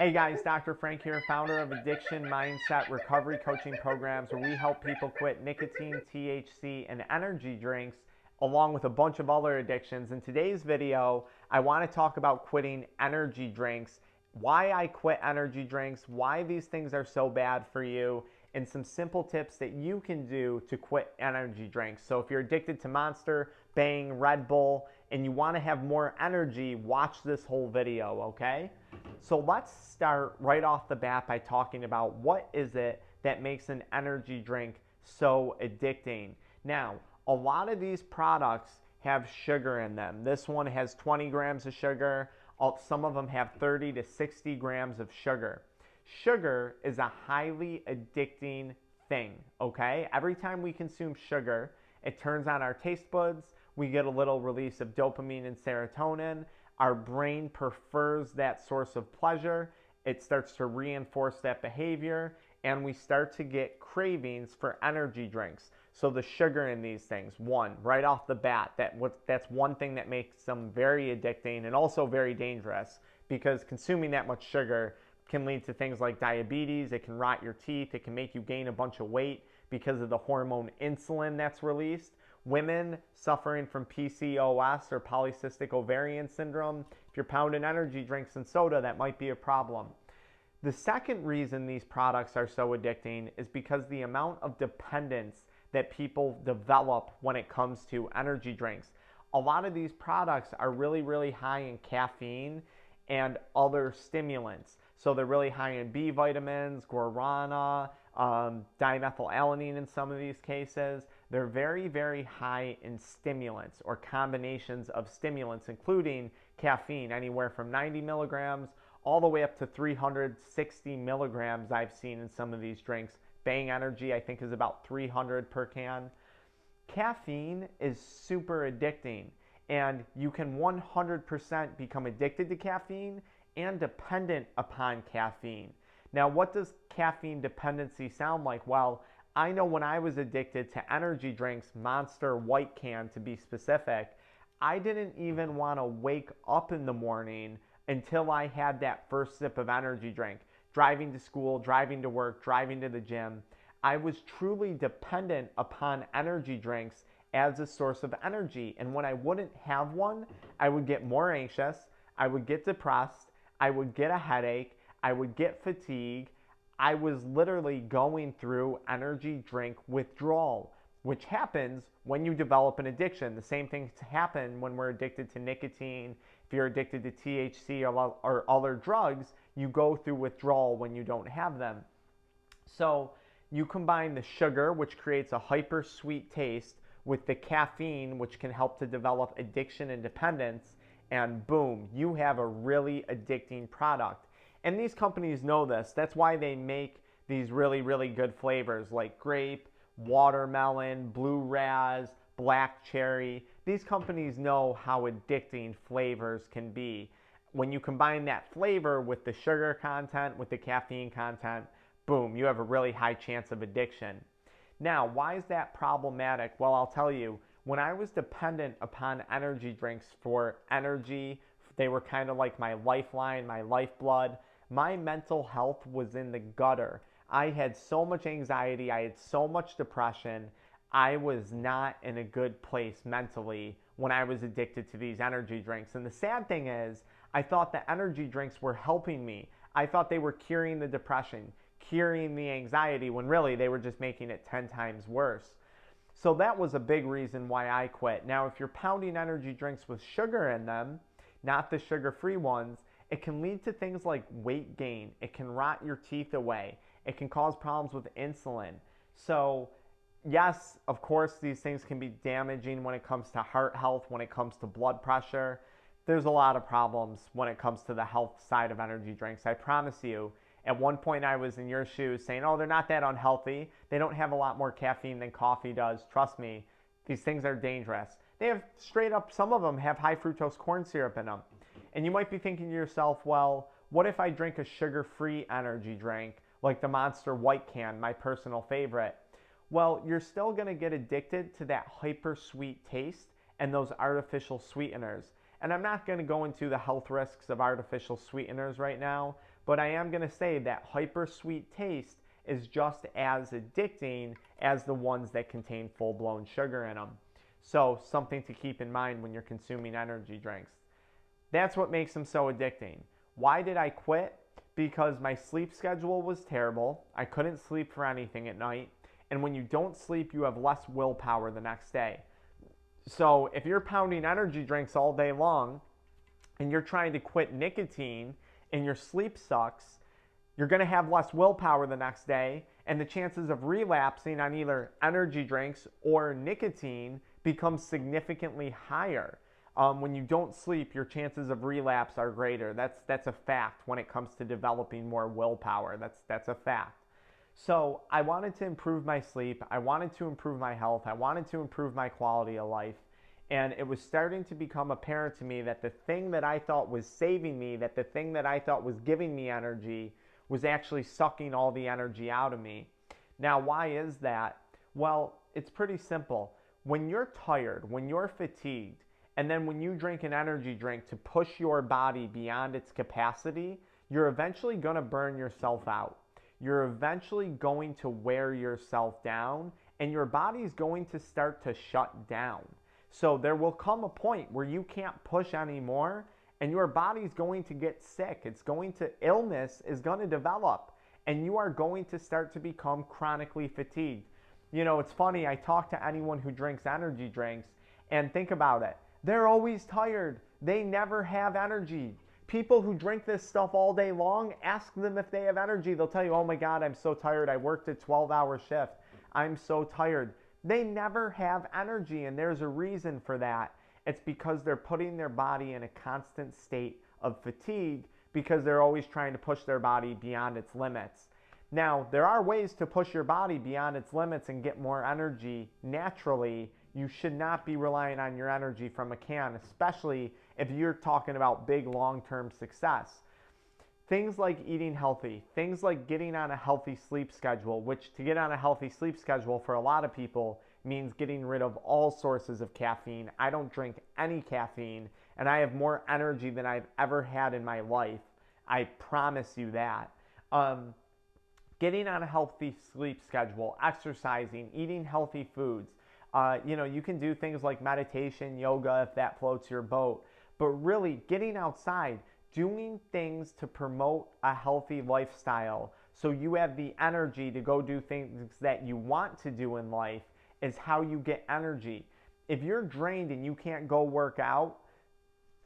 Hey guys, Dr. Frank here, founder of AddictionMindset recovery coaching programs where we help people quit nicotine, THC, and energy drinks along with a bunch of other addictions. In today's video, I want to talk about quitting energy drinks, why I quit energy drinks, why these things are so bad for you, and some simple tips that you can do to quit energy drinks. So if you're addicted to Monster, Bang, Red Bull, and you want to have more energy, watch this whole video, okay? So let's start right off the bat by talking about what is it that makes an energy drink so addicting. Now, a lot of these products have sugar in them. This one has 20 grams of sugar. Some of them have 30 to 60 grams of sugar. Sugar is a highly addicting thing, okay? Every time we consume sugar, it turns on our taste buds. We get a little release of dopamine and serotonin. Our brain prefers that source of pleasure. It starts to reinforce that behavior, and we start to get cravings for energy drinks. So the sugar in these things, right off the bat, that's one thing that makes them very addicting and also very dangerous, because consuming that much sugar can lead to things like diabetes. It can rot your teeth. It can make you gain a bunch of weight because of the hormone insulin that's released. Women suffering from PCOS or polycystic ovarian syndrome, if you're pounding energy drinks and soda, that might be a problem. The second reason these products are so addicting is because the amount of dependence that people develop when it comes to energy drinks. A lot of these products are really, really high in caffeine and other stimulants. So they're really high in B vitamins, guarana, dimethylalanine in some of these cases. They're very, very high in stimulants or combinations of stimulants, including caffeine, anywhere from 90 milligrams all the way up to 360 milligrams I've seen in some of these drinks. Bang Energy, I think, is about 300 per can. Caffeine is super addicting, and you can 100% become addicted to caffeine and dependent upon caffeine. Now, what does caffeine dependency sound like? Well, I know when I was addicted to energy drinks, Monster White Can to be specific, I didn't even want to wake up in the morning until I had that first sip of energy drink. Driving to school, driving to work, driving to the gym, I was truly dependent upon energy drinks as a source of energy. And when I wouldn't have one, I would get more anxious, I would get depressed, I would get a headache, I would get fatigue. I was literally going through energy drink withdrawal, which happens when you develop an addiction. The same things happen when we're addicted to nicotine. If you're addicted to THC or other drugs, you go through withdrawal when you don't have them. So you combine the sugar, which creates a hyper sweet taste, with the caffeine, which can help to develop addiction and dependence, and boom, you have a really addicting product. And these companies know this. That's why they make these really, really good flavors like grape, watermelon, blue raz, black cherry. These companies know how addicting flavors can be. When you combine that flavor with the sugar content, with the caffeine content, boom, you have a really high chance of addiction. Now, why is that problematic? Well, I'll tell you. When I was dependent upon energy drinks for energy, they were kind of like my lifeline, my lifeblood. My mental health was in the gutter. I had so much anxiety. I had so much depression. I was not in a good place mentally when I was addicted to these energy drinks. And the sad thing is, I thought the energy drinks were helping me. I thought they were curing the depression, curing the anxiety, when really they were just making it 10 times worse. So that was a big reason why I quit. Now, if you're pounding energy drinks with sugar in them, not the sugar-free ones, it can lead to things like weight gain. It can rot your teeth away. It can cause problems with insulin. So yes, of course, these things can be damaging when it comes to heart health, when it comes to blood pressure. There's a lot of problems when it comes to the health side of energy drinks. I promise you, at one point I was in your shoes saying, oh, they're not that unhealthy. They don't have a lot more caffeine than coffee does. Trust me, these things are dangerous. They have straight up, some of them have high fructose corn syrup in them. And you might be thinking to yourself, well, what if I drink a sugar-free energy drink like the Monster White Can, my personal favorite? Well, you're still going to get addicted to that hyper sweet taste and those artificial sweeteners. And I'm not going to go into the health risks of artificial sweeteners right now, but I am going to say that hyper sweet taste is just as addicting as the ones that contain full-blown sugar in them. So something to keep in mind when you're consuming energy drinks. That's what makes them so addicting. Why did I quit? Because my sleep schedule was terrible. I couldn't sleep for anything at night. And when you don't sleep, you have less willpower the next day. So if you're pounding energy drinks all day long and you're trying to quit nicotine and your sleep sucks, you're going to have less willpower the next day, and the chances of relapsing on either energy drinks or nicotine becomes significantly higher. When you don't sleep, your chances of relapse are greater. That's a fact when it comes to developing more willpower. That's a fact. So I wanted to improve my sleep. I wanted to improve my health. I wanted to improve my quality of life. And it was starting to become apparent to me that the thing that I thought was saving me, that the thing that I thought was giving me energy, was actually sucking all the energy out of me. Now, why is that? Well, it's pretty simple. When you're tired, when you're fatigued, and then when you drink an energy drink to push your body beyond its capacity, you're eventually going to burn yourself out. You're eventually going to wear yourself down, and your body's going to start to shut down. So there will come a point where you can't push anymore, and your body's going to get sick. Illness is going to develop, and you are going to start to become chronically fatigued. You know, it's funny, I talk to anyone who drinks energy drinks, and think about it. They're always tired. They never have energy. People who drink this stuff all day long, ask them if they have energy. They'll tell you, oh my God, I'm so tired. I worked a 12-hour shift. I'm so tired. They never have energy, and there's a reason for that. It's because they're putting their body in a constant state of fatigue because they're always trying to push their body beyond its limits. Now, there are ways to push your body beyond its limits and get more energy naturally. You should not be relying on your energy from a can, especially if you're talking about big long-term success. Things like eating healthy, things like getting on a healthy sleep schedule, which to get on a healthy sleep schedule for a lot of people means getting rid of all sources of caffeine. I don't drink any caffeine, and I have more energy than I've ever had in my life. I promise you that. Getting on a healthy sleep schedule, exercising, eating healthy foods. You can do things like meditation, yoga, if that floats your boat. But really, getting outside, doing things to promote a healthy lifestyle so you have the energy to go do things that you want to do in life is how you get energy. If you're drained and you can't go work out,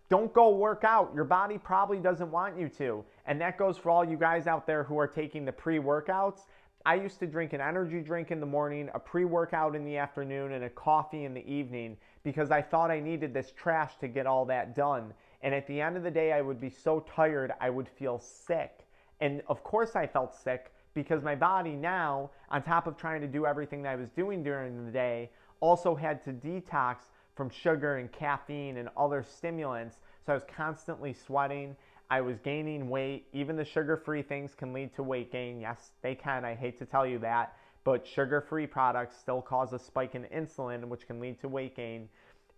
don't go work out. Your body probably doesn't want you to. And that goes for all you guys out there who are taking the pre-workouts. I used to drink an energy drink in the morning, a pre-workout in the afternoon, and a coffee in the evening because I thought I needed this trash to get all that done. And at the end of the day, I would be so tired, I would feel sick. And of course I felt sick because my body now, on top of trying to do everything that I was doing during the day, also had to detox from sugar and caffeine and other stimulants. So I was constantly sweating. I was gaining weight. Even the sugar-free things can lead to weight gain. Yes, they can. I hate to tell you that. But sugar-free products still cause a spike in insulin, which can lead to weight gain.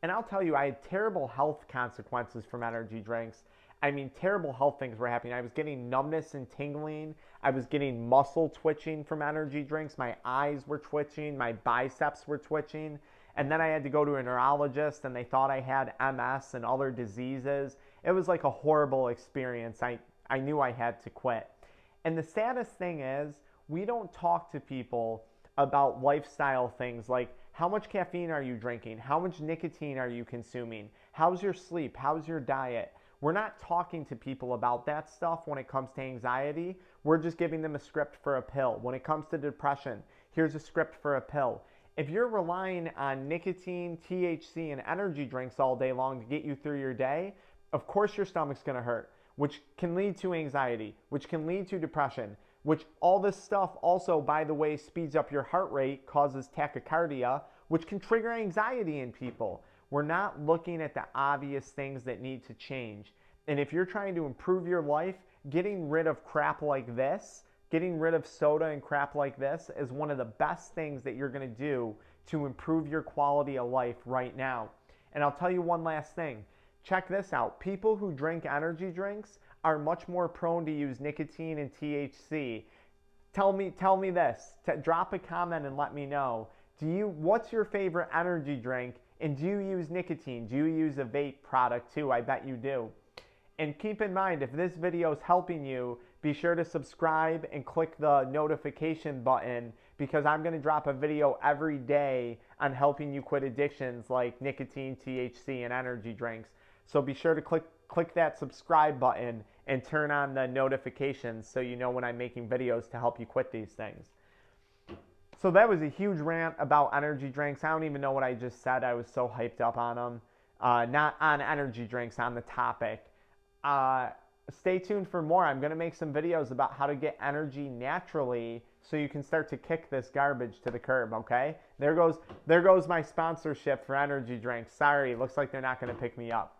And I'll tell you, I had terrible health consequences from energy drinks. I mean, terrible health things were happening. I was getting numbness and tingling. I was getting muscle twitching from energy drinks. My eyes were twitching. My biceps were twitching. And then I had to go to a neurologist, and they thought I had MS and other diseases. It was like a horrible experience. I knew I had to quit. And the saddest thing is, we don't talk to people about lifestyle things like how much caffeine are you drinking? How much nicotine are you consuming? How's your sleep? How's your diet? We're not talking to people about that stuff when it comes to anxiety. We're just giving them a script for a pill. When it comes to depression, here's a script for a pill. If you're relying on nicotine, THC, and energy drinks all day long to get you through your day, of course your stomach's going to hurt, which can lead to anxiety, which can lead to depression, which all this stuff also, by the way, speeds up your heart rate, causes tachycardia, which can trigger anxiety in people. We're not looking at the obvious things that need to change. And if you're trying to improve your life, getting rid of crap like this, getting rid of soda and crap like this is one of the best things that you're going to do to improve your quality of life right now. And I'll tell you one last thing. Check this out. People who drink energy drinks are much more prone to use nicotine and THC. Tell me this. Drop a comment and let me know. What's your favorite energy drink? And do you use nicotine? Do you use a vape product too? I bet you do. And keep in mind, if this video is helping you, be sure to subscribe and click the notification button, because I'm going to drop a video every day on helping you quit addictions like nicotine, THC, and energy drinks. So be sure to click that subscribe button and turn on the notifications so you know when I'm making videos to help you quit these things. So that was a huge rant about energy drinks. I don't even know what I just said. I was so hyped up on them. Not on energy drinks, on the topic. Stay tuned for more. I'm going to make some videos about how to get energy naturally so you can start to kick this garbage to the curb, okay? There goes my sponsorship for energy drinks. Sorry, looks like they're not going to pick me up.